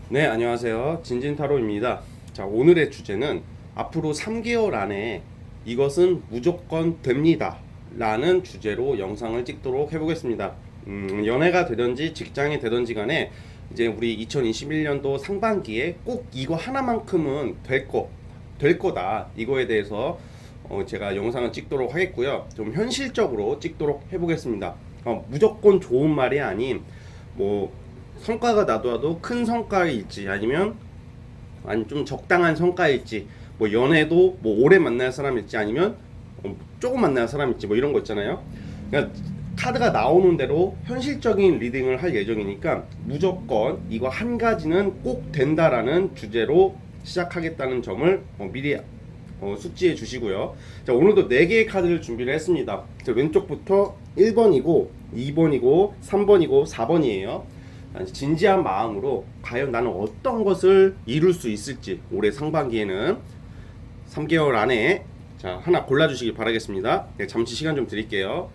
네, 안녕하세요. 진진타로입니다. 자, 오늘의 주제는 앞으로 3개월 안에 이것은 무조건 됩니다. 라는 주제로 영상을 찍도록 해보겠습니다. 연애가 되든지 직장이 되든지 간에 이제 우리 2021년도 상반기에 꼭 이거 하나만큼은 될 거다. 이거에 대해서 제가 영상을 찍도록 하겠고요. 좀 현실적으로 찍도록 해보겠습니다. 무조건 좋은 말이 아닌 뭐 성과가 나더라도 큰 성과일지 아니 좀 적당한 성과일지 뭐 연애도 뭐 오래 만날 사람일지 아니면 조금 만날 사람일지 뭐 이런 거 있잖아요. 그러니까 카드가 나오는 대로 현실적인 리딩을 할 예정이니까 무조건 이거 한 가지는 꼭 된다라는 주제로 시작하겠다는 점을 미리 숙지해 주시고요. 자, 오늘도 4개의 카드를 준비를 했습니다. 자, 왼쪽부터 1번이고 2번이고 3번이고 4번이에요. 진지한 마음으로 과연 나는 어떤 것을 이룰 수 있을지 올해 상반기에는 3개월 안에 자 하나 골라주시기 바라겠습니다. 네, 잠시 시간 좀 드릴게요.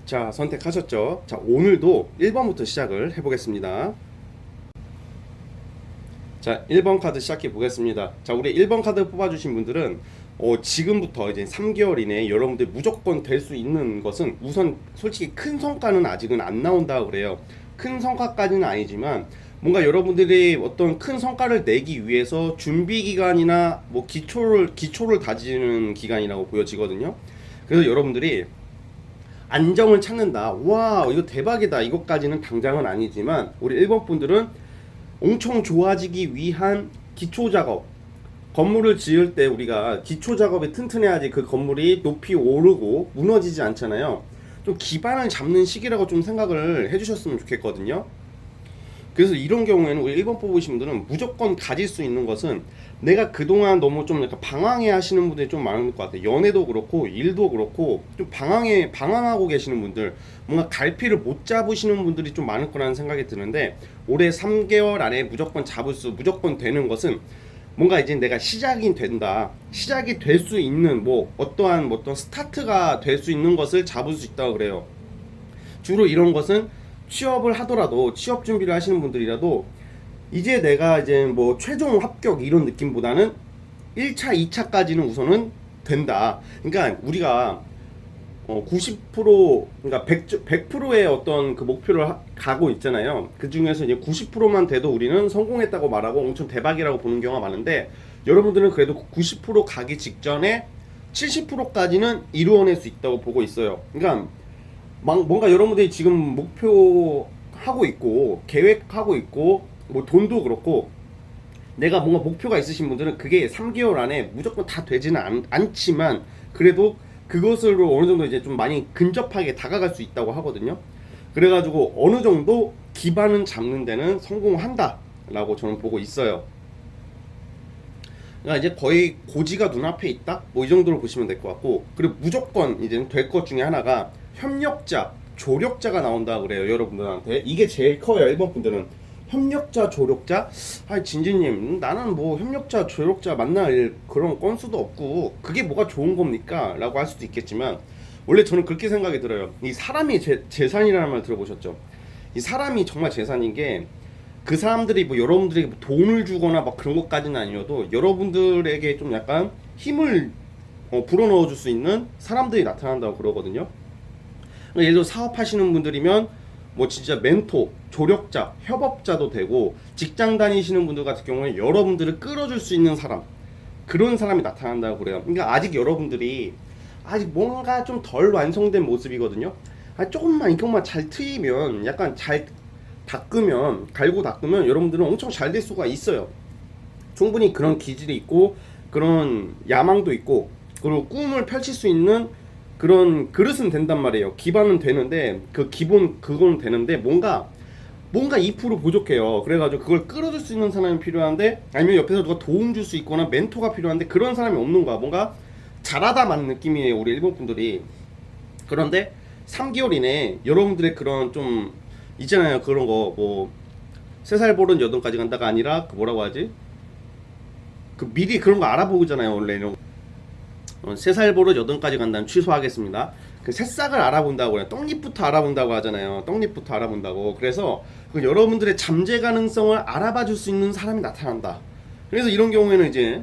자, 선택하셨죠? 자, 오늘도 1번부터 시작을 해보겠습니다. 자, 1번 카드 시작해 보겠습니다. 자, 우리 1번 카드 뽑아주신 분들은 지금부터 이제 3개월 이내에 여러분들 무조건 될 수 있는 것은 우선 솔직히 큰 성과는 아직은 안 나온다 그래요. 큰 성과까지는 아니지만 뭔가 여러분들이 어떤 큰 성과를 내기 위해서 준비 기간이나 뭐 기초를 다지는 기간이라고 보여지거든요. 그래서 여러분들이 안정을 찾는다. 와, 이거 대박이다. 이것까지는 당장은 아니지만 우리 1번 분들은 엄청 좋아지기 위한 기초 작업. 건물을 지을 때 우리가 기초 작업이 튼튼해야지 그 건물이 높이 오르고 무너지지 않잖아요. 좀 기반을 잡는 시기라고 좀 생각을 해주셨으면 좋겠거든요. 그래서 이런 경우에는 우리 1번 뽑으신 분들은 무조건 가질 수 있는 것은 내가 그동안 너무 좀 약간 방황해 하시는 분들이 좀 많을 것 같아요. 연애도 그렇고 일도 그렇고 좀 방황하고 계시는 분들, 뭔가 갈피를 못 잡으시는 분들이 좀 많을 거라는 생각이 드는데 올해 3개월 안에 무조건 되는 것은 뭔가 이제 내가 시작이 된다. 시작이 될 수 있는 뭐 어떤 스타트가 될 수 있는 것을 잡을 수 있다고 그래요. 주로 이런 것은 취업을 하더라도 취업 준비를 하시는 분들이라도 이제 내가 이제 뭐 최종 합격 이런 느낌보다는 1차, 2차까지는 우선은 된다. 그러니까 우리가 90% 그러니까 100%의 어떤 그 목표를 가고 있잖아요. 그 중에서 이제 90%만 돼도 우리는 성공했다고 말하고 엄청 대박이라고 보는 경우가 많은데 여러분들은 그래도 90% 가기 직전에 70%까지는 이루어낼 수 있다고 보고 있어요. 그러니까 뭔가 여러분들이 지금 목표하고 있고 계획하고 있고 뭐 돈도 그렇고 내가 뭔가 목표가 있으신 분들은 그게 3개월 안에 무조건 다 되지는 않지만 그래도 그것으로 어느 정도 이제 좀 많이 근접하게 다가갈 수 있다고 하거든요. 그래가지고 어느 정도 기반은 잡는 데는 성공한다 라고 저는 보고 있어요. 그러니까 이제 거의 고지가 눈앞에 있다? 뭐 이 정도로 보시면 될 것 같고, 그리고 무조건 이제 될 것 중에 하나가 협력자, 조력자가 나온다 그래요. 여러분들한테 이게 제일 커요. 1번 분들은 협력자, 조력자. 아, 진진님, 나는 뭐 협력자, 조력자 만날 그런 건수도 없고 그게 뭐가 좋은 겁니까? 라고 할 수도 있겠지만 원래 저는 그렇게 생각이 들어요. 이 사람이 재산이라는 말 들어보셨죠? 이 사람이 정말 재산인 게 그 사람들이 뭐 여러분들에게 뭐 돈을 주거나 막 그런 것까지는 아니어도 여러분들에게 좀 약간 힘을 불어넣어 줄 수 있는 사람들이 나타난다고 그러거든요. 그러니까 예를 들어 사업하시는 분들이면 뭐 진짜 멘토, 조력자, 협업자도 되고 직장 다니시는 분들 같은 경우에 여러분들을 끌어줄 수 있는 사람, 그런 사람이 나타난다고 그래요. 그러니까 아직 여러분들이 아직 뭔가 좀 덜 완성된 모습이거든요. 조금만 이것만 잘 트이면 약간 잘 갈고 닦으면 여러분들은 엄청 잘 될 수가 있어요. 충분히 그런 기질이 있고 그런 야망도 있고 그리고 꿈을 펼칠 수 있는 그런 그릇은 된단 말이에요. 기반은 되는데 그 기본 그건 되는데 뭔가 2% 부족해요. 그래가지고 그걸 끌어줄 수 있는 사람이 필요한데 아니면 옆에서 누가 도움 줄 수 있거나 멘토가 필요한데 그런 사람이 없는 거야. 뭔가 잘하다 마는 느낌이에요. 우리 일본 분들이. 그런데 3개월 이내에 여러분들의 그런 좀 있잖아요. 그런 거 뭐 3살 보른 여든까지 간다가 아니라 그 뭐라고 하지? 그 미리 그런 거 알아보잖아요 원래는. 3살 버릇 8가지 간다면 취소하겠습니다. 그 새싹을 알아본다고 해요. 떡잎부터 알아본다고 하잖아요. 떡잎부터 알아본다고. 그래서 그 여러분들의 잠재 가능성을 알아봐 줄 수 있는 사람이 나타난다. 그래서 이런 경우에는 이제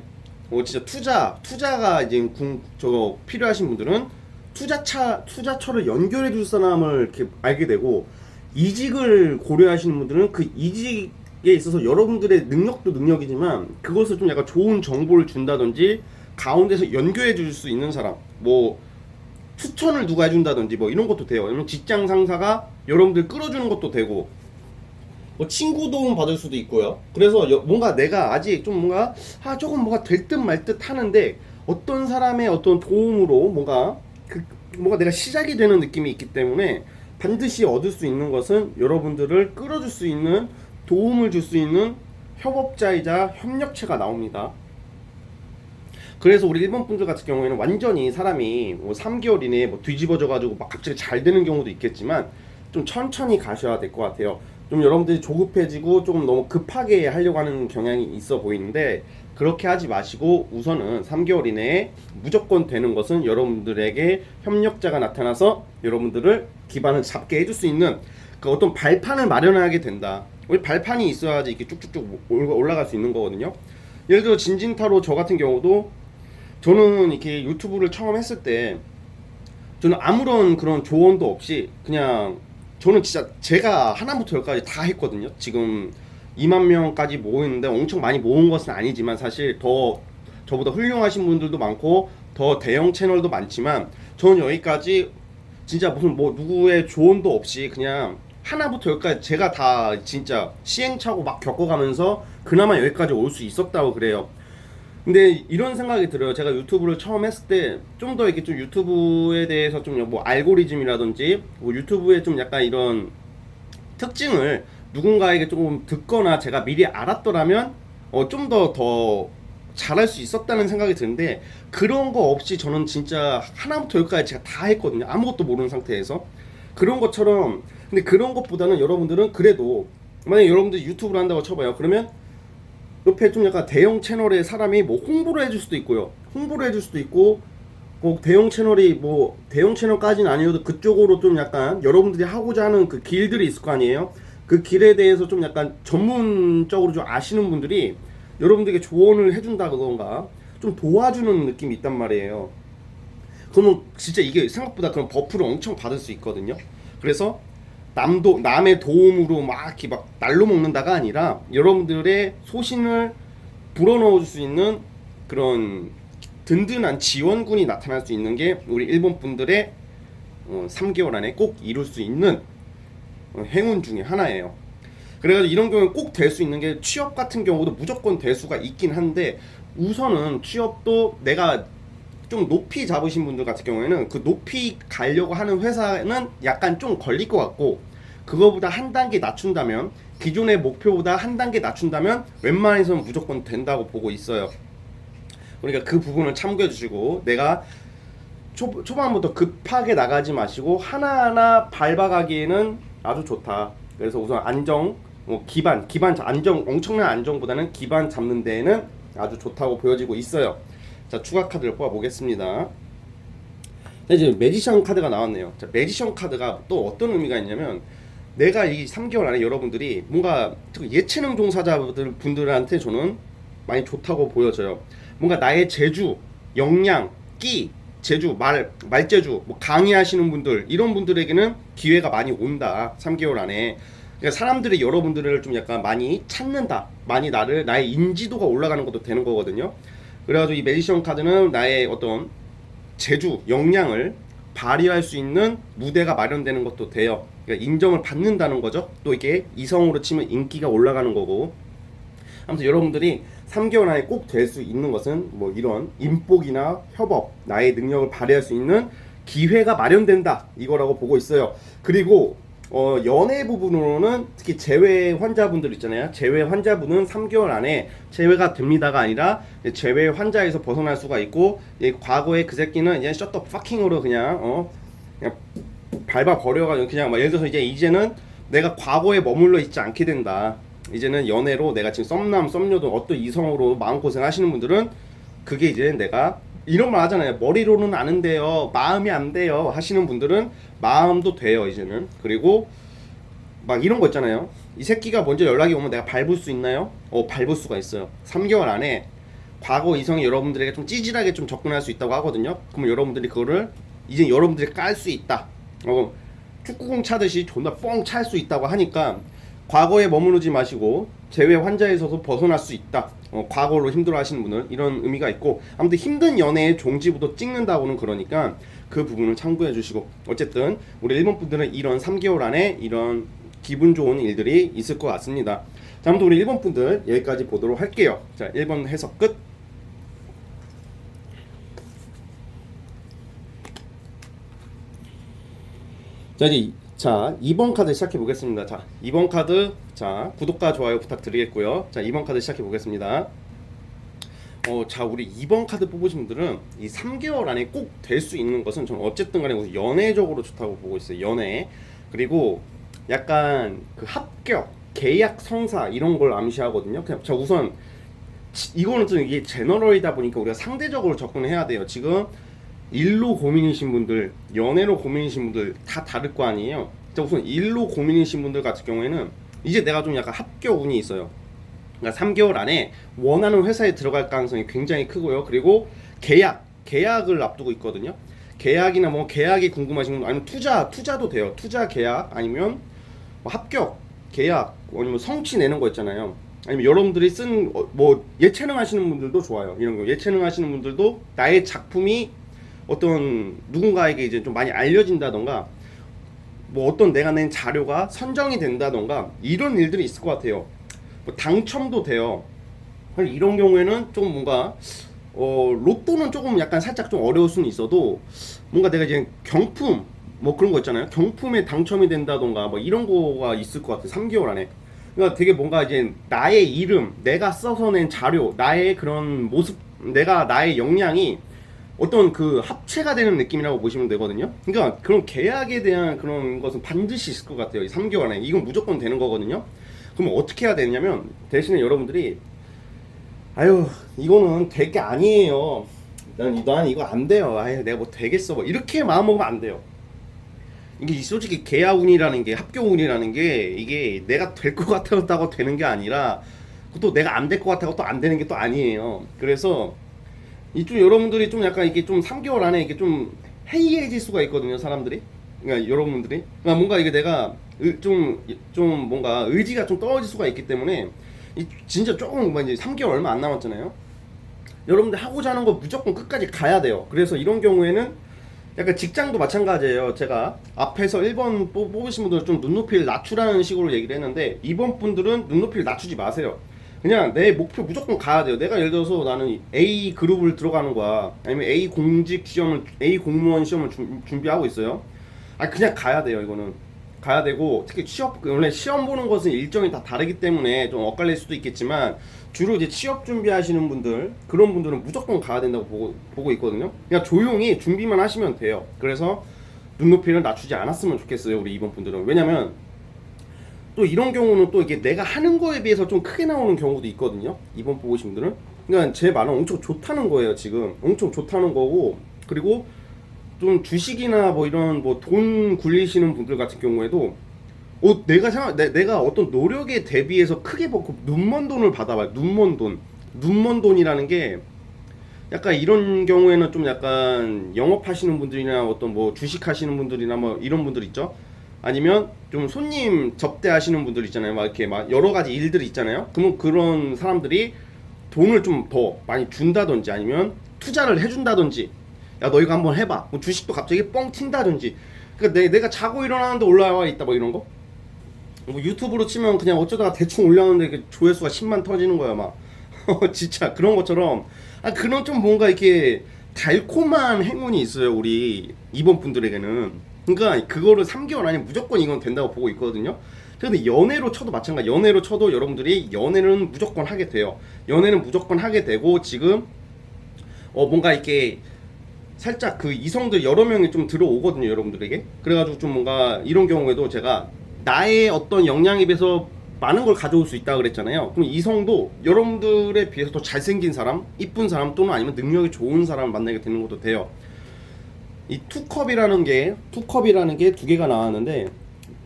진짜 투자가 이제 저거 필요하신 분들은 투자처를 연결해 줄 사람을 이렇게 알게 되고, 이직을 고려하시는 분들은 그 이직에 있어서 여러분들의 능력도 능력이지만 그것을 좀 약간 좋은 정보를 준다든지 가운데서 연결해 줄 수 있는 사람, 뭐 추천을 누가 해준다든지 뭐 이런 것도 돼요. 아니면 직장 상사가 여러분들 끌어주는 것도 되고, 뭐 친구 도움 받을 수도 있고요. 그래서 뭔가 내가 아직 좀 뭔가 조금 뭐가 될 듯 말 듯 하는데 어떤 사람의 어떤 도움으로 뭔가 내가 시작이 되는 느낌이 있기 때문에 반드시 얻을 수 있는 것은 여러분들을 끌어줄 수 있는, 도움을 줄 수 있는 협업자이자 협력체가 나옵니다. 그래서 우리 일본 분들 같은 경우에는 완전히 사람이 3개월 이내에 뭐 뒤집어져 가지고 막 갑자기 잘 되는 경우도 있겠지만 좀 천천히 가셔야 될 것 같아요. 좀 여러분들이 조급해지고 조금 너무 급하게 하려고 하는 경향이 있어 보이는데, 그렇게 하지 마시고 우선은 3개월 이내에 무조건 되는 것은 여러분들에게 협력자가 나타나서 여러분들을 기반을 잡게 해줄 수 있는 그 어떤 발판을 마련하게 된다. 우리 발판이 있어야지 이렇게 쭉쭉쭉 올라갈 수 있는 거거든요. 예를 들어 진진타로 저 같은 경우도, 저는 이렇게 유튜브를 처음 했을 때 저는 아무런 그런 조언도 없이 그냥, 저는 진짜 제가 하나부터 열까지 다 했거든요. 지금 2만 명까지 모였는데 엄청 많이 모은 것은 아니지만 사실 더 저보다 훌륭하신 분들도 많고 더 대형 채널도 많지만 저는 여기까지 진짜 무슨 뭐 누구의 조언도 없이 그냥 하나부터 열까지 제가 다 진짜 시행착오 막 겪어가면서 그나마 여기까지 올 수 있었다고 그래요. 근데 이런 생각이 들어요. 제가 유튜브를 처음 했을 때 좀 더 이렇게 좀 유튜브에 대해서 좀 뭐 알고리즘이라든지 뭐 유튜브에 좀 약간 이런 특징을 누군가에게 조금 듣거나 제가 미리 알았더라면 좀 더 잘할 수 있었다는 생각이 드는데, 그런 거 없이 저는 진짜 하나부터 열까지 제가 다 했거든요. 아무것도 모르는 상태에서. 그런 것처럼, 근데 그런 것보다는 여러분들은 그래도 만약에 여러분들 유튜브를 한다고 쳐봐요. 그러면 옆에 좀 약간 대형 채널에 사람이 뭐 홍보를 해줄 수도 있고요. 홍보를 해줄 수도 있고, 꼭 대형 채널이 뭐 대형 채널까지는 아니어도 그쪽으로 좀 약간 여러분들이 하고자 하는 그 길들이 있을 거 아니에요. 그 길에 대해서 좀 약간 전문적으로 좀 아시는 분들이 여러분들에게 조언을 해준다던가 좀 도와주는 느낌이 있단 말이에요. 그러면 진짜 이게 생각보다 그런 버프를 엄청 받을 수 있거든요. 그래서 남의 도움으로 막 이렇게 막 날로 먹는다가 아니라 여러분들의 소신을 불어넣을 수 있는 그런 든든한 지원군이 나타날 수 있는 게 우리 일본 분들의 3개월 안에 꼭 이룰 수 있는 행운 중에 하나예요. 그래가지고 이런 경우는 꼭 될 수 있는 게, 취업 같은 경우도 무조건 될 수가 있긴 한데, 우선은 취업도 내가 좀 높이 잡으신 분들 같은 경우에는 그 높이 가려고 하는 회사는 약간 좀 걸릴 것 같고, 그거보다 한 단계 낮춘다면, 기존의 목표보다 한 단계 낮춘다면 웬만해서는 무조건 된다고 보고 있어요. 그러니까 그 부분을 참고해 주시고, 내가 초반부터 급하게 나가지 마시고 하나하나 밟아가기에는 아주 좋다. 그래서 우선 안정, 기반 안정, 엄청난 안정보다는 기반 잡는 데에는 아주 좋다고 보여지고 있어요. 자, 추가 카드를 뽑아 보겠습니다. 이제 매지션 카드가 나왔네요. 자, 매지션 카드가 또 어떤 의미가 있냐면, 내가 이 3개월 안에 여러분들이 뭔가 예체능 종사자들 분들한테 저는 많이 좋다고 보여져요. 뭔가 나의 재주, 역량, 끼, 재주, 말재주, 뭐 강의하시는 분들, 이런 분들에게는 기회가 많이 온다. 3개월 안에. 그러니까 사람들이 여러분들을 좀 약간 많이 찾는다. 많이 나의 인지도가 올라가는 것도 되는 거거든요. 그래가지고 이 매지션 카드는 나의 어떤 재주, 역량을 발휘할 수 있는 무대가 마련되는 것도 돼요. 그러니까 인정을 받는다는 거죠. 또 이게 이성으로 치면 인기가 올라가는 거고. 아무튼 여러분들이 3개월 안에 꼭 될 수 있는 것은 뭐 이런 인복이나 협업, 나의 능력을 발휘할 수 있는 기회가 마련된다, 이거라고 보고 있어요. 그리고 연애 부분으로는 특히 재회 환자분들 있잖아요. 재회 환자분은 3개월 안에 재회가 됩니다가 아니라 재회 환자에서 벗어날 수가 있고, 과거에 그 새끼는 이제 셔터 파킹으로 그냥 밟아 버려가지고 그냥 막 예를 들어서 이제는 내가 과거에 머물러 있지 않게 된다. 이제는 연애로 내가 지금 썸남 썸녀도 어떤 이성으로 마음고생 하시는 분들은 그게 이제 내가 이런 말 하잖아요. 머리로는 아는데요 마음이 안 돼요 하시는 분들은 마음도 돼요 이제는. 그리고 막 이런 거 있잖아요. 이 새끼가 먼저 연락이 오면 내가 밟을 수 있나요? 밟을 수가 있어요. 3개월 안에 과거 이성이 여러분들에게 좀 찌질하게 좀 접근할 수 있다고 하거든요. 그러면 여러분들이 그거를 이제 여러분들이 깔 수 있다. 축구공 차듯이 존나 뻥 찰 수 있다고 하니까 과거에 머무르지 마시고 재회 환자에서도 벗어날 수 있다. 과거로 힘들어하시는 분은 이런 의미가 있고, 아무튼 힘든 연애의 종지부도 찍는다고는 그러니까 그 부분을 참고해 주시고, 어쨌든 우리 일본 분들은 이런 3개월 안에 이런 기분 좋은 일들이 있을 것 같습니다. 자, 아무튼 우리 일본 분들 여기까지 보도록 할게요. 자, 1번 해석 끝. 자, 2번 카드 시작해 보겠습니다. 자, 2번 카드, 자, 구독과 좋아요 부탁드리겠고요. 자, 2번 카드 시작해 보겠습니다. 자, 우리 2번 카드 뽑으신 분들은 이 3개월 안에 꼭 될 수 있는 것은 저는 어쨌든 간에 연애적으로 좋다고 보고 있어요. 연애. 그리고 약간 그 합격, 계약 성사 이런 걸 암시하거든요. 그냥 자, 우선 이거는 좀 이게 제너럴이다 보니까 우리가 상대적으로 접근해야 돼요. 지금 일로 고민이신 분들, 연애로 고민이신 분들 다 다를 거 아니에요. 자, 우선 일로 고민이신 분들 같은 경우에는 이제 내가 좀 약간 합격 운이 있어요. 그러니까 3개월 안에 원하는 회사에 들어갈 가능성이 굉장히 크고요. 그리고 계약을 앞두고 있거든요. 계약이나 뭐 계약이 궁금하신 분, 아니면 투자도 돼요. 투자 계약, 아니면 뭐 합격 계약, 아니면 성취 내는 거 있잖아요. 아니면 여러분들이 쓴 뭐 예체능 하시는 분들도 좋아요. 이런 거 예체능 하시는 분들도 나의 작품이 어떤 누군가에게 이제 좀 많이 알려진다던가, 뭐 어떤 내가 낸 자료가 선정이 된다던가 이런 일들이 있을 것 같아요. 뭐 당첨도 돼요. 이런 경우에는 좀 뭔가 로또는 조금 약간 살짝 좀 어려울 수는 있어도 뭔가 내가 이제 경품 뭐 그런 거 있잖아요. 경품에 당첨이 된다던가 뭐 이런 거가 있을 것 같아요. 3개월 안에. 그러니까 되게 뭔가 이제 나의 이름, 내가 써서 낸 자료, 나의 그런 모습, 나의 역량이 어떤 그 합체가 되는 느낌이라고 보시면 되거든요. 그러니까 그런 계약에 대한 그런 것은 반드시 있을 것 같아요. 이 3개월 안에 이건 무조건 되는 거거든요. 그럼 어떻게 해야 되냐면, 대신에 여러분들이 아유 이거는 될 게 아니에요, 난 이거 안 돼요, 아유 내가 뭐 되겠어, 뭐 이렇게 마음 먹으면 안 돼요. 이게 솔직히 계약운이라는 게, 합격운이라는 게 이게 내가 될 것 같았다고 되는 게 아니라 또 내가 안 될 것 같다고 또 안 되는 게 또 아니에요. 그래서 이쪽 여러분들이 좀 약간 이게 좀 3개월 안에 이게 좀 해이해질 수가 있거든요, 사람들이. 그러니까 여러분들이, 그러니까 뭔가 이게 내가 좀 뭔가 의지가 좀 떨어질 수가 있기 때문에 진짜 조금 뭐 이제 3개월 얼마 안 남았잖아요. 여러분들 하고자 하는 거 무조건 끝까지 가야 돼요. 그래서 이런 경우에는 약간 직장도 마찬가지예요. 제가 앞에서 1번 뽑으신 분들은 좀 눈높이를 낮추라는 식으로 얘기를 했는데, 2번 분들은 눈높이를 낮추지 마세요. 그냥 내 목표 무조건 가야 돼요. 내가 예를 들어서 나는 A 그룹을 들어가는 거야, 아니면 A 공무원 시험을 준비하고 있어요. 그냥 가야 돼요. 이거는 가야 되고, 특히 원래 시험 보는 것은 일정이 다 다르기 때문에 좀 엇갈릴 수도 있겠지만, 주로 이제 취업 준비하시는 분들, 그런 분들은 무조건 가야 된다고 보고 있거든요. 그냥 조용히 준비만 하시면 돼요. 그래서 눈높이를 낮추지 않았으면 좋겠어요, 우리 이번 분들은. 왜냐면 또 이런 경우는 또 이게 내가 하는 거에 비해서 좀 크게 나오는 경우도 있거든요, 이번 뽑으신 분들은. 그러니까 제 말은 엄청 좋다는 거예요. 지금 엄청 좋다는 거고, 그리고 좀 주식이나 뭐 이런 뭐 돈 굴리시는 분들 같은 경우에도 내가 어떤 노력에 대비해서 크게 받고 눈먼 돈을 받아봐요. 눈먼 돈이라는 게 약간 이런 경우에는 좀 약간 영업하시는 분들이나 어떤 뭐 주식하시는 분들이나 뭐 이런 분들 있죠. 아니면 좀 손님 접대하시는 분들 있잖아요. 막 이렇게 막 여러 가지 일들이 있잖아요. 그러면 그런 사람들이 돈을 좀 더 많이 준다든지, 아니면 투자를 해준다든지, 야 너 이거 한번 해봐, 뭐 주식도 갑자기 뻥 튄다든지. 그러니까 내가 자고 일어나는데 올라와 있다 뭐 이런 거. 뭐 유튜브로 치면 그냥 어쩌다가 대충 올렸는데 조회수가 10만 터지는 거야 막. 진짜 그런 것처럼 그런 좀 뭔가 이렇게 달콤한 행운이 있어요, 우리 이번 분들에게는. 그러니까 그거를 3개월 안에 무조건 이건 된다고 보고 있거든요. 근데 연애로 쳐도 마찬가지. 연애로 쳐도 여러분들이 연애는 무조건 하게 돼요. 연애는 무조건 하게 되고, 지금 뭔가 이렇게 살짝 그 이성들 여러 명이 좀 들어오거든요, 여러분들에게. 그래가지고 좀 뭔가 이런 경우에도 제가 나의 어떤 역량에 비해서 많은 걸 가져올 수 있다 그랬잖아요. 그럼 이성도 여러분들에 비해서 더 잘생긴 사람, 이쁜 사람 또는 아니면 능력이 좋은 사람을 만나게 되는 것도 돼요. 이 투컵이라는 게 두 개가 나왔는데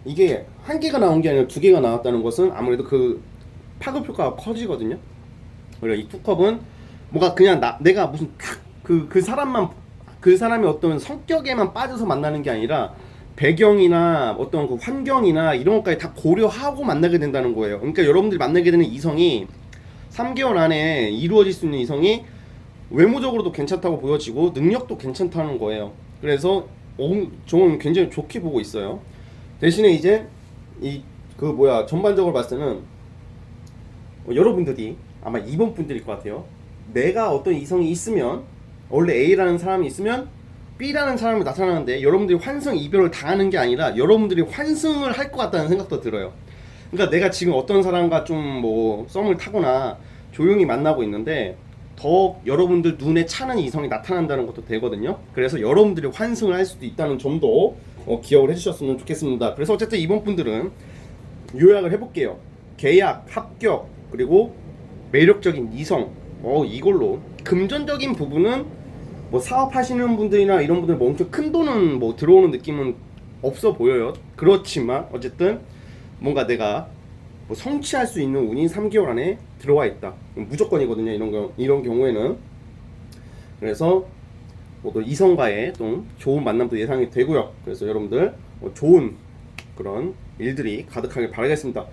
이게 한 개가 나온 게 아니라 두 개가 나왔다는 것은 아무래도 그 파급 효과가 커지거든요. 그리고 이 투컵은 뭔가 그냥 내가 무슨 그 사람만 그 사람의 어떤 성격에만 빠져서 만나는 게 아니라 배경이나 어떤 그 환경이나 이런 것까지 다 고려하고 만나게 된다는 거예요. 그러니까 여러분들이 만나게 되는 이성이 3개월 안에 이루어질 수 있는 이성이 외모적으로도 괜찮다고 보여지고 능력도 괜찮다는 거예요. 그래서 저는 굉장히 좋게 보고 있어요. 대신에 이제 전반적으로 봤을 때는 여러분들이 아마 2번 분들일 것 같아요. 내가 어떤 이성이 있으면 원래 A라는 사람이 있으면 B라는 사람이 나타나는데 여러분들이 환승 이별을 당하는 게 아니라 여러분들이 환승을 할 것 같다는 생각도 들어요. 그러니까 내가 지금 어떤 사람과 좀 뭐 썸을 타거나 조용히 만나고 있는데 더 여러분들 눈에 차는 이성이 나타난다는 것도 되거든요. 그래서 여러분들이 환승을 할 수도 있다는 점도 기억을 해주셨으면 좋겠습니다. 그래서 어쨌든 이번 분들은 요약을 해볼게요. 계약, 합격, 그리고 매력적인 이성, 이걸로 금전적인 부분은 뭐 사업하시는 분들이나 이런 분들 뭐 엄청 큰 돈은 뭐 들어오는 느낌은 없어 보여요. 그렇지만 어쨌든 뭔가 내가 뭐 성취할 수 있는 운이 3개월 안에 들어와 있다. 무조건이거든요. 이런 경우에는. 그래서 뭐 또 이성과의 좀 좋은 만남도 예상이 되고요. 그래서 여러분들 좋은 그런 일들이 가득하길 바라겠습니다.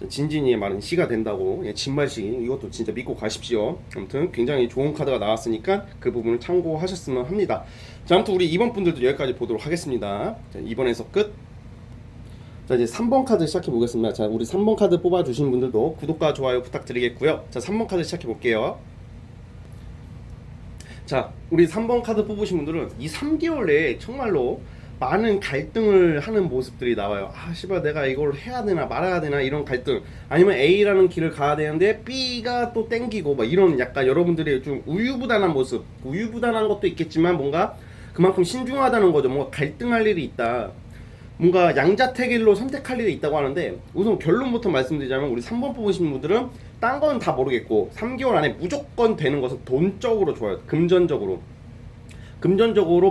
진진이의 말은 시가 된다고, 진말시 이것도 진짜 믿고 가십시오. 아무튼 굉장히 좋은 카드가 나왔으니까 그 부분을 참고하셨으면 합니다. 자, 아무튼 우리 2번 분들도 여기까지 보도록 하겠습니다. 자, 2번에서 끝. 자, 이제 3번 카드 시작해 보겠습니다. 자, 우리 3번 카드 뽑아주신 분들도 구독과 좋아요 부탁드리겠고요. 자, 3번 카드 시작해 볼게요. 자, 우리 3번 카드 뽑으신 분들은 이 3개월 내에 정말로 많은 갈등을 하는 모습들이 나와요. 씨발 내가 이걸 해야 되나 말아야 되나 이런 갈등, 아니면 A라는 길을 가야 되는데 B가 또 땡기고 막 이런 약간 여러분들의 좀 우유부단한 모습, 우유부단한 것도 있겠지만 뭔가 그만큼 신중하다는 거죠. 뭔가 갈등할 일이 있다, 뭔가 양자택일로 선택할 일이 있다고 하는데, 우선 결론부터 말씀드리자면 우리 3번 뽑으신 분들은 딴 건 다 모르겠고 3개월 안에 무조건 되는 것은 돈적으로 좋아요. 금전적으로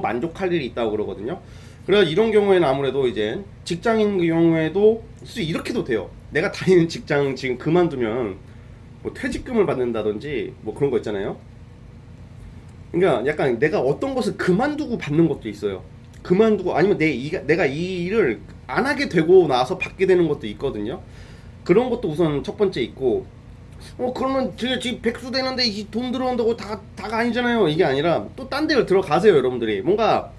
만족할 일이 있다고 그러거든요. 그래서 이런 경우에는 아무래도 이제 직장인 경우에도 이렇게도 돼요. 내가 다니는 직장 지금 그만두면 뭐 퇴직금을 받는다든지 뭐 그런 거 있잖아요. 그러니까 약간 내가 어떤 것을 그만두고 받는 것도 있어요. 그만두고 아니면 내가 이 일을 안 하게 되고 나서 받게 되는 것도 있거든요. 그런 것도 우선 첫 번째 있고, 그러면 제가 지금 백수 되는데 이 돈 들어온다고 다가 아니잖아요. 이게 아니라 또 딴 데를 들어가세요. 여러분들이 뭔가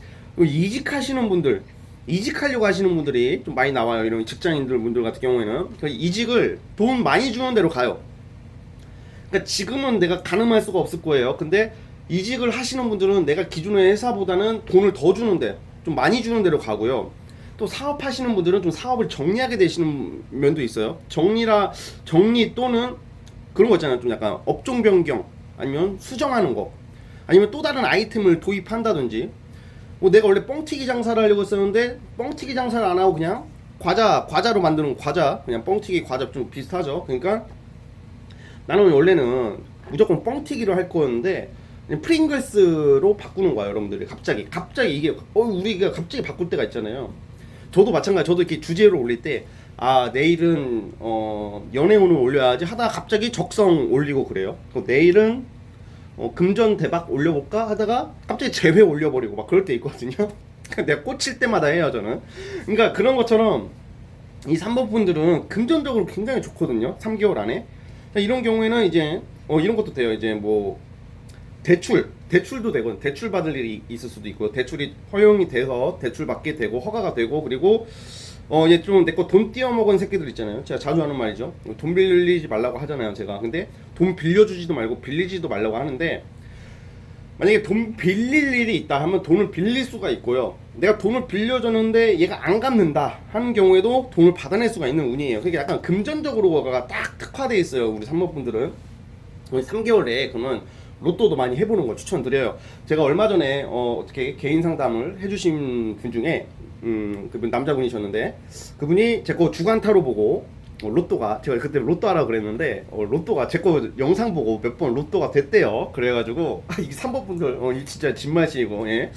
이직하려고 하시는 분들이 좀 많이 나와요. 이런 분들 같은 경우에는 이직을 돈 많이 주는 데로 가요. 그러니까 지금은 내가 가늠할 수가 없을 거예요. 근데 이직을 하시는 분들은 내가 기존의 회사보다는 돈을 더 주는데 좀 많이 주는 데로 가고요. 또 사업하시는 분들은 좀 사업을 정리하게 되시는 면도 있어요. 정리 또는 그런 거 있잖아요. 좀 약간 업종 변경, 아니면 수정하는 거, 아니면 또 다른 아이템을 도입한다든지. 뭐 내가 원래 뻥튀기 장사를 하려고 했었는데 뻥튀기 장사를 안 하고 그냥 과자로 만드는 그냥 뻥튀기 과자 좀 비슷하죠. 그러니까 나는 원래는 무조건 뻥튀기를 할 거였는데 프링글스로 바꾸는 거야. 여러분들이 갑자기 이게 우리가 갑자기 바꿀 때가 있잖아요. 저도 마찬가지. 저도 이렇게 주제로 올릴 때 내일은 연애운을 올려야지 하다가 갑자기 적성 올리고 그래요. 내일은 금전 대박 올려볼까 하다가 갑자기 재회 올려버리고 막 그럴 때 있거든요. 내가 꽂힐 때마다 해요, 저는. 그러니까 그런 것처럼 이 3번 분들은 금전적으로 굉장히 좋거든요. 3개월 안에. 이런 경우에는 이제 이런 것도 돼요. 이제 뭐 대출도 되거든. 대출 받을 일이 있을 수도 있고, 대출이 허용이 돼서 대출 받게 되고 허가가 되고, 그리고 얘 좀 내 거 돈 띄어먹은 새끼들 있잖아요. 제가 자주 하는 말이죠. 돈 빌리지 말라고 하잖아요, 제가. 근데 돈 빌려주지도 말고 빌리지도 말라고 하는데, 만약에 돈 빌릴 일이 있다 하면 돈을 빌릴 수가 있고요. 내가 돈을 빌려줬는데 얘가 안 갚는다 하는 경우에도 돈을 받아낼 수가 있는 운이에요. 그러니까 약간 금전적으로가 딱 특화되어 있어요, 우리 3번 분들은. 3개월 내에 그러면 로또도 많이 해보는 걸 추천드려요. 제가 얼마 전에 어떻게 개인 상담을 해주신 분 중에 그분 남자분이셨는데, 그분이 제 거 주간 타로 보고 로또가 제가 그때 로또 하라고 그랬는데 로또가 제 거 영상 보고 몇 번 로또가 됐대요. 그래가지고 이 3번 분들 이 진짜 진맛이고 예.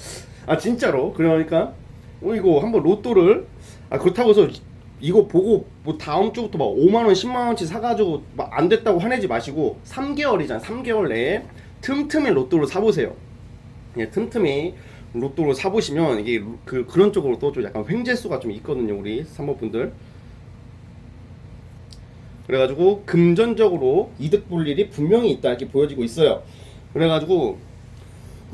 아 진짜로 그러니까 이거 한번 로또를 그렇다고 해서 이거 보고 뭐 다음 주부터 막 5만 원, 10만 원치 사가지고 막 안 됐다고 화내지 마시고 3개월이잖아. 3개월 내에 틈틈이 로또를 사보세요. 예, 틈틈이 로또를 사보시면 이게 그런 쪽으로 또 좀 약간 횡재수가 좀 있거든요. 우리 3번 분들. 그래가지고 금전적으로 이득 볼 일이 분명히 있다 이렇게 보여지고 있어요. 그래가지고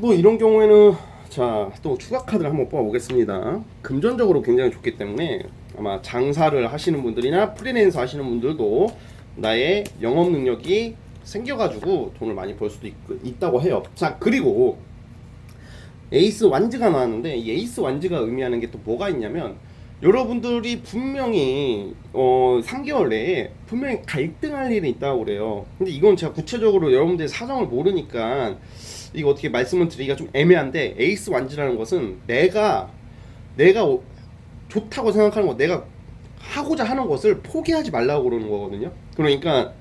또 이런 경우에는 자 또 추가 카드를 한번 뽑아보겠습니다. 금전적으로 굉장히 좋기 때문에 아마 장사를 하시는 분들이나 프리랜서 하시는 분들도 나의 영업 능력이 생겨가지고 돈을 많이 벌 수도 있다고 해요. 자 그리고 에이스 완즈가 나왔는데 이 에이스 완즈가 의미하는 게 또 뭐가 있냐면 여러분들이 분명히 3개월 내에 분명히 갈등할 일이 있다고 그래요. 근데 이건 제가 구체적으로 여러분들의 사정을 모르니까 이거 어떻게 말씀을 드리기가 좀 애매한데 에이스 완즈라는 것은 내가 좋다고 생각하는 거 내가 하고자 하는 것을 포기하지 말라고 그러는 거거든요. 그러니까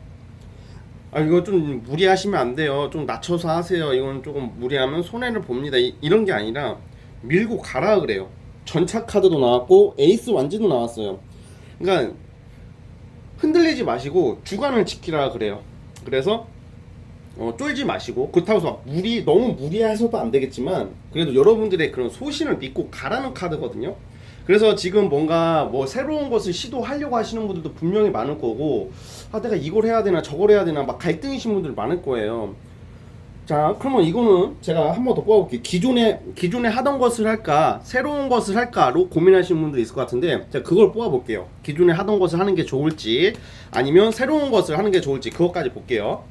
이거 좀 무리하시면 안 돼요. 좀 낮춰서 하세요. 이건 조금 무리하면 손해를 봅니다. 이런 게 아니라 밀고 가라 그래요. 전차 카드도 나왔고 에이스 완즈도 나왔어요. 그러니까 흔들리지 마시고 주관을 지키라 그래요. 그래서 쫄지 마시고 그렇다고 해서 너무 무리하셔도 안 되겠지만 그래도 여러분들의 그런 소신을 믿고 가라는 카드거든요. 그래서 지금 뭔가 뭐 새로운 것을 시도하려고 하시는 분들도 분명히 많을 거고 내가 이걸 해야 되나 저걸 해야 되나 막 갈등이신 분들 많을 거예요. 자 그러면 이거는 제가 한 번 더 뽑아볼게요. 기존에 하던 것을 할까 새로운 것을 할까로 고민하시는 분들이 있을 것 같은데 제가 그걸 뽑아볼게요. 기존에 하던 것을 하는 게 좋을지 아니면 새로운 것을 하는 게 좋을지 그것까지 볼게요.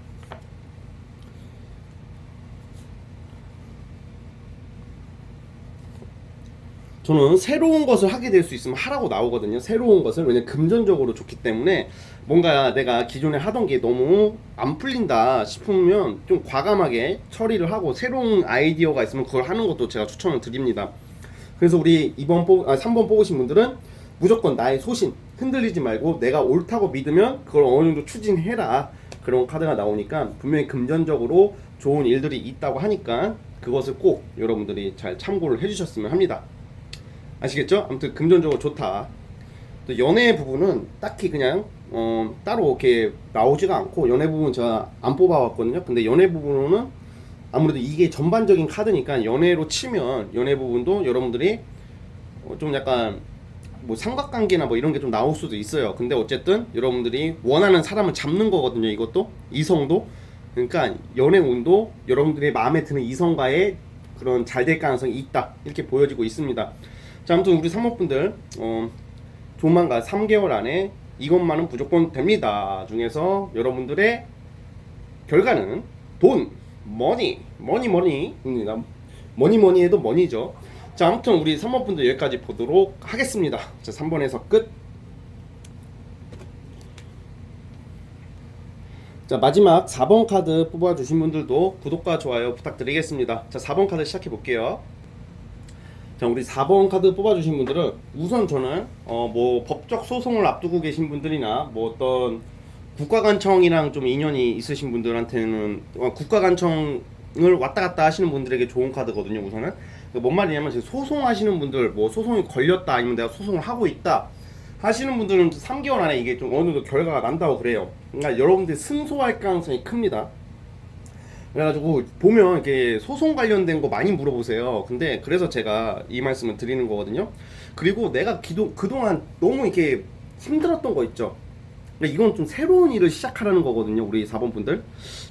저는 새로운 것을 하게 될 수 있으면 하라고 나오거든요. 새로운 것을. 왜냐면 금전적으로 좋기 때문에 뭔가 내가 기존에 하던 게 너무 안 풀린다 싶으면 좀 과감하게 처리를 하고 새로운 아이디어가 있으면 그걸 하는 것도 제가 추천을 드립니다. 그래서 우리 3번 뽑으신 분들은 무조건 나의 소신 흔들리지 말고 내가 옳다고 믿으면 그걸 어느 정도 추진해라. 그런 카드가 나오니까 분명히 금전적으로 좋은 일들이 있다고 하니까 그것을 꼭 여러분들이 잘 참고를 해주셨으면 합니다. 아시겠죠? 아무튼 금전적으로 좋다. 또 연애 부분은 딱히 그냥 따로 이렇게 나오지가 않고 연애 부분 제가 안 뽑아왔거든요. 근데 연애 부분은 아무래도 이게 전반적인 카드니까 연애로 치면 연애 부분도 여러분들이 좀 약간 뭐 삼각관계나 뭐 이런 게 좀 나올 수도 있어요. 근데 어쨌든 여러분들이 원하는 사람을 잡는 거거든요. 이것도 이성도. 그러니까 연애 운도 여러분들이 마음에 드는 이성과의 그런 잘 될 가능성이 있다 이렇게 보여지고 있습니다. 자 아무튼 우리 사모분들 조만간 3개월 안에 이것만은 무조건 됩니다 중에서 여러분들의 결과는 돈, 머니입니다. 머니 해도 머니죠. 자 아무튼 우리 3번분들 여기까지 보도록 하겠습니다. 자 3번에서 끝. 자 마지막 4번 카드 뽑아주신 분들도 구독과 좋아요 부탁드리겠습니다. 자 4번 카드 시작해 볼게요. 자 우리 4번 카드 뽑아주신 분들은 우선 저는 뭐 법적 소송을 앞두고 계신 분들이나 뭐 어떤 국가관청이랑 좀 인연이 있으신 분들한테는 국가관청을 왔다 갔다 하시는 분들에게 좋은 카드거든요. 우선은 뭔 말이냐면 지금 소송하시는 분들 뭐 소송이 걸렸다 아니면 내가 소송을 하고 있다 하시는 분들은 3개월 안에 이게 좀 어느 정도 결과가 난다고 그래요. 그러니까 여러분들이 승소할 가능성이 큽니다. 그래가지고 보면 이렇게 소송 관련된 거 많이 물어보세요. 근데 그래서 제가 이 말씀을 드리는 거거든요. 그리고 내가 그동안 너무 이렇게 힘들었던 거 있죠. 이건 좀 새로운 일을 시작하라는 거거든요. 우리 4번 분들.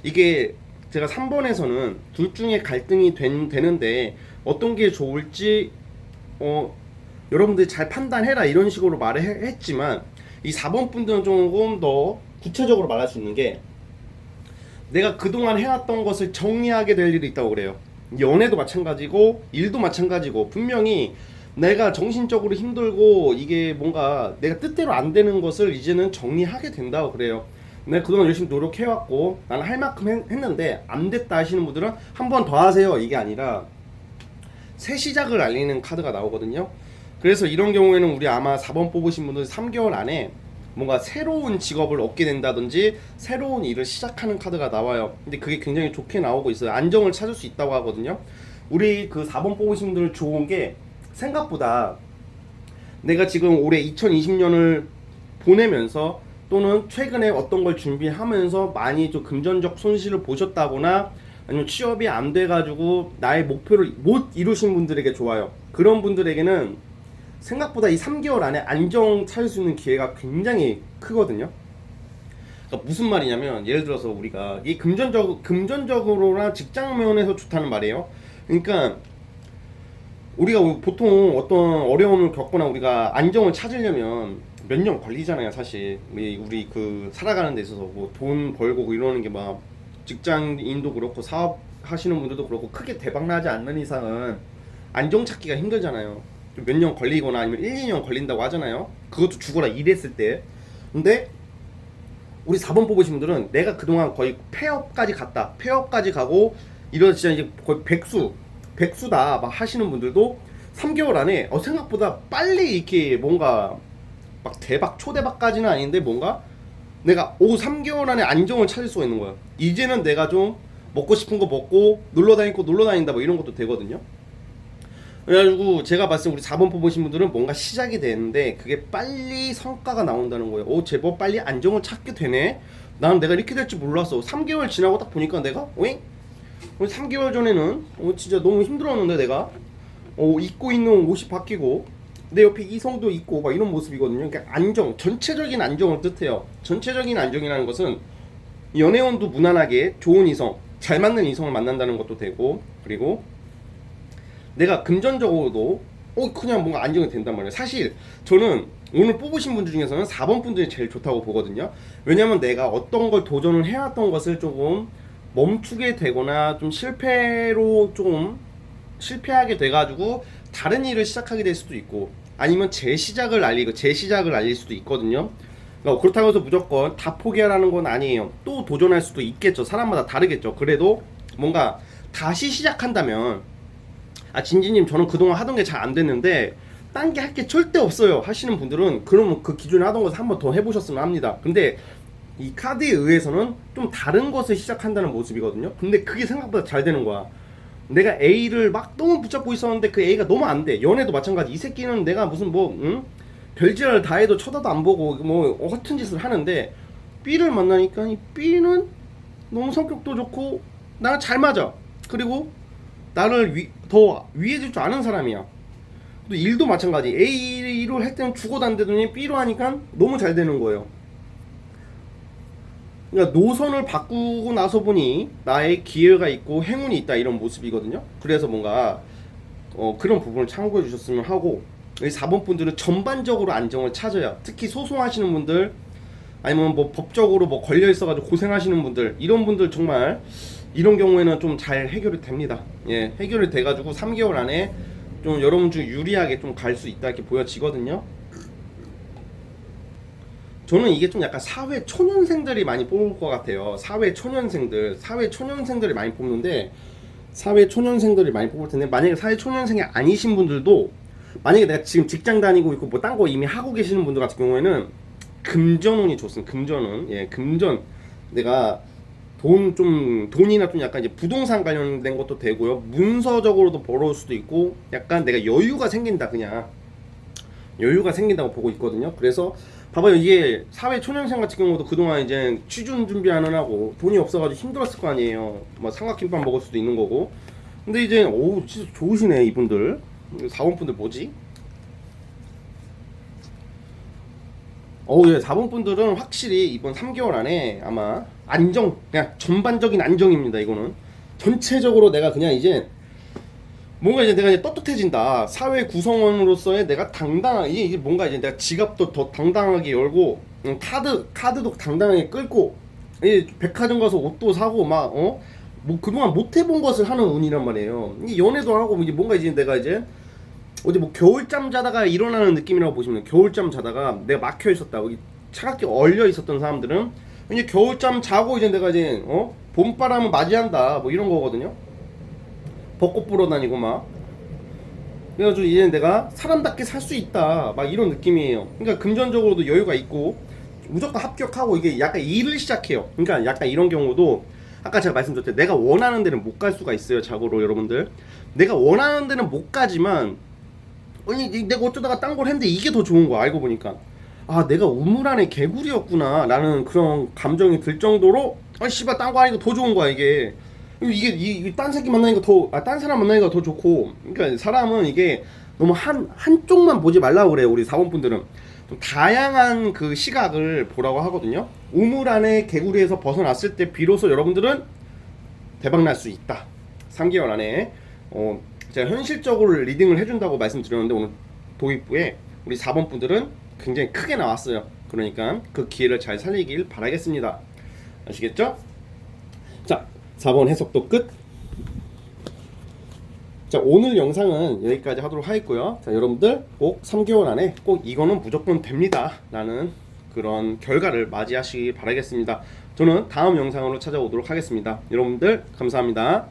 이게 제가 3번에서는 둘 중에 갈등이 되는데 어떤 게 좋을지 여러분들이 잘 판단해라 이런 식으로 말을 했지만 이 4번 분들은 조금 더 구체적으로 말할 수 있는 게 내가 그동안 해왔던 것을 정리하게 될 일이 있다고 그래요. 연애도 마찬가지고 일도 마찬가지고 분명히 내가 정신적으로 힘들고 이게 뭔가 내가 뜻대로 안 되는 것을 이제는 정리하게 된다고 그래요. 내가 그동안 열심히 노력해왔고 나는 할 만큼 했는데 안 됐다 하시는 분들은 한 번 더 하세요. 이게 아니라 새 시작을 알리는 카드가 나오거든요. 그래서 이런 경우에는 우리 아마 4번 뽑으신 분들 3개월 안에 뭔가 새로운 직업을 얻게 된다든지 새로운 일을 시작하는 카드가 나와요. 근데 그게 굉장히 좋게 나오고 있어요. 안정을 찾을 수 있다고 하거든요. 우리 그 4번 뽑으신 분들 좋은 게 생각보다 내가 지금 올해 2020년을 보내면서 또는 최근에 어떤 걸 준비하면서 많이 좀 금전적 손실을 보셨다거나 아니면 취업이 안 돼가지고 나의 목표를 못 이루신 분들에게 좋아요. 그런 분들에게는 생각보다 이 3개월 안에 안정 찾을 수 있는 기회가 굉장히 크거든요. 그러니까 무슨 말이냐면 예를 들어서 우리가 이 금전적으로나 직장 면에서 좋다는 말이에요. 그러니까 우리가 보통 어떤 어려움을 겪거나 우리가 안정을 찾으려면 몇 년 걸리잖아요, 사실. 우리 그 살아가는 데 있어서 뭐 돈 벌고 이러는 게 막 직장인도 그렇고 사업 하시는 분들도 그렇고 크게 대박 나지 않는 이상은 안정 찾기가 힘들잖아요. 몇 년 걸리거나 아니면 1, 2년 걸린다고 하잖아요. 그것도 죽어라 일했을 때. 근데 우리 4번 뽑으신 분들은 내가 그동안 거의 폐업까지 갔다. 폐업까지 가고 이런 진짜 이제 거의 백수다 막 하시는 분들도 3개월 안에 생각보다 빨리 이렇게 뭔가 막 대박 초대박까지는 아닌데 뭔가 내가 3개월 안에 안정을 찾을 수가 있는 거야. 이제는 내가 좀 먹고 싶은 거 먹고 놀러 다닌다 뭐 이런 것도 되거든요. 그래가지고 제가 봤을 때 우리 4번 뽑으신 분들은 뭔가 시작이 되는데 그게 빨리 성과가 나온다는 거예요. 제법 빨리 안정을 찾게 되네. 나는 내가 이렇게 될 줄 몰랐어. 3개월 지나고 딱 보니까 내가 3개월 전에는 진짜 너무 힘들었는데 내가 입고 있는 옷이 바뀌고 내 옆에 이성도 있고 막 이런 모습이거든요. 그러니까 안정, 전체적인 안정을 뜻해요. 전체적인 안정이라는 것은 연애운도 무난하게 좋은 이성, 잘 맞는 이성을 만난다는 것도 되고, 그리고 내가 금전적으로도 그냥 뭔가 안정이 된단 말이에요. 사실 저는 오늘 뽑으신 분들 중에서는 4번 분들이 제일 좋다고 보거든요. 왜냐면 내가 어떤 걸 도전을 해왔던 것을 조금 멈추게 되거나 좀 실패하게 돼가지고 다른 일을 시작하게 될 수도 있고, 아니면 재시작을 알릴 수도 있거든요. 그러니까 그렇다고 해서 무조건 다 포기하라는 건 아니에요. 또 도전할 수도 있겠죠. 사람마다 다르겠죠. 그래도 뭔가 다시 시작한다면 진지님 저는 그동안 하던 게 잘 안 됐는데 딴 게 할 게 절대 없어요 하시는 분들은 그러면 그 기존에 하던 것을 한번 더 해보셨으면 합니다. 근데 이 카드에 의해서는 좀 다른 것을 시작한다는 모습이거든요. 근데 그게 생각보다 잘 되는 거야. 내가 A를 막 너무 붙잡고 있었는데 그 A가 너무 안 돼. 연애도 마찬가지. 이 새끼는 내가 무슨 별지랄 다 해도 쳐다도 안 보고 뭐 허튼 짓을 하는데 B를 만나니까 이 B는 너무 성격도 좋고 나랑 잘 맞아. 그리고 나를 더 위해줄 줄 아는 사람이야. 또 일도 마찬가지. A로 할 때는 죽어도 안 되더니 B로 하니까 너무 잘 되는 거예요. 그러니까 노선을 바꾸고 나서 보니 나의 기회가 있고 행운이 있다 이런 모습이거든요. 그래서 뭔가 그런 부분을 참고해 주셨으면 하고, 4번 분들은 전반적으로 안정을 찾아야, 특히 소송하시는 분들 아니면 뭐 법적으로 뭐 걸려 있어가지고 고생하시는 분들, 이런 분들 정말 이런 경우에는 좀 잘 해결이 됩니다. 예, 해결이 돼가지고 3개월 안에 좀 여러분 중 유리하게 좀 갈 수 있다 이렇게 보여지거든요. 저는 이게 좀 약간 사회 초년생들이 많이 뽑을 것 같아요. 사회 초년생들이 많이 뽑는데, 사회 초년생들이 많이 뽑을 텐데, 만약에 사회 초년생이 아니신 분들도, 만약에 내가 지금 직장 다니고 있고 뭐 딴 거 이미 하고 계시는 분들 같은 경우에는 금전운이 좋습니다. 금전운. 예, 금전. 내가 돈이나 좀 약간 이제 부동산 관련된 것도 되고요. 문서적으로도 벌어올 수도 있고, 약간 내가 여유가 생긴다고 보고 있거든요. 그래서 봐봐요. 이게 사회 초년생 같은 경우도 그동안 이제 취준 준비하느라고 돈이 없어가지고 힘들었을 거 아니에요. 뭐 삼각김밥 먹을 수도 있는 거고. 근데 이제 진짜 좋으시네 이분들. 4번 분들 뭐지? 예, 4번 분들은 확실히 이번 3개월 안에 아마 그냥 전반적인 안정입니다. 이거는 전체적으로 내가 그냥 이제 뭔가 이제 내가 이제 떳떳해진다. 사회 구성원으로서의 내가 이게 뭔가 이제 내가 지갑도 더 당당하게 열고, 카드도 당당하게 끌고, 백화점 가서 옷도 사고 뭐 그동안 못 해본 것을 하는 운이란 말이에요. 이 연애도 하고 이제 뭔가 이제 내가 이제 어디 뭐 겨울잠 자다가 일어나는 느낌이라고 보시면 돼요. 겨울잠 자다가 내가 막혀 있었다. 여기 차갑게 얼려 있었던 사람들은 이제 겨울잠 자고 이제 내가 이제 봄바람을 맞이한다. 뭐 이런 거거든요. 벚꽃 보러 다니고 막. 그래가지고 이제 내가 사람답게 살 수 있다 막 이런 느낌이에요. 그러니까 금전적으로도 여유가 있고 무조건 합격하고 이게 약간 일을 시작해요. 그러니까 약간 이런 경우도 아까 제가 말씀드렸죠. 내가 원하는 데는 못 갈 수가 있어요. 자고로 여러분들. 내가 원하는 데는 못 가지만 아니 내가 어쩌다가 딴 걸 했는데 이게 더 좋은 거야. 알고 보니까 아 내가 우물 안에 개구리였구나 라는 그런 감정이 들 정도로 아 씨발 딴 거 하니까 더 좋은 거야 이게. 이게 딴 새끼 만나니까 딴 사람 만나니까 더 좋고. 그러니까 사람은 이게 너무 한쪽만 보지 말라고 그래요. 우리 4번 분들은 좀 다양한 그 시각을 보라고 하거든요. 우물 안에 개구리에서 벗어났을 때 비로소 여러분들은 대박 날 수 있다. 3개월 안에 제가 현실적으로 리딩을 해준다고 말씀드렸는데 오늘 도입부에 우리 4번 분들은 굉장히 크게 나왔어요. 그러니까 그 기회를 잘 살리길 바라겠습니다. 아시겠죠? 자, 4번 해석도 끝. 자, 오늘 영상은 여기까지 하도록 하겠고요. 자, 여러분들 꼭 3개월 안에 꼭 이거는 무조건 됩니다 라는 그런 결과를 맞이하시기 바라겠습니다. 저는 다음 영상으로 찾아오도록 하겠습니다. 여러분들 감사합니다.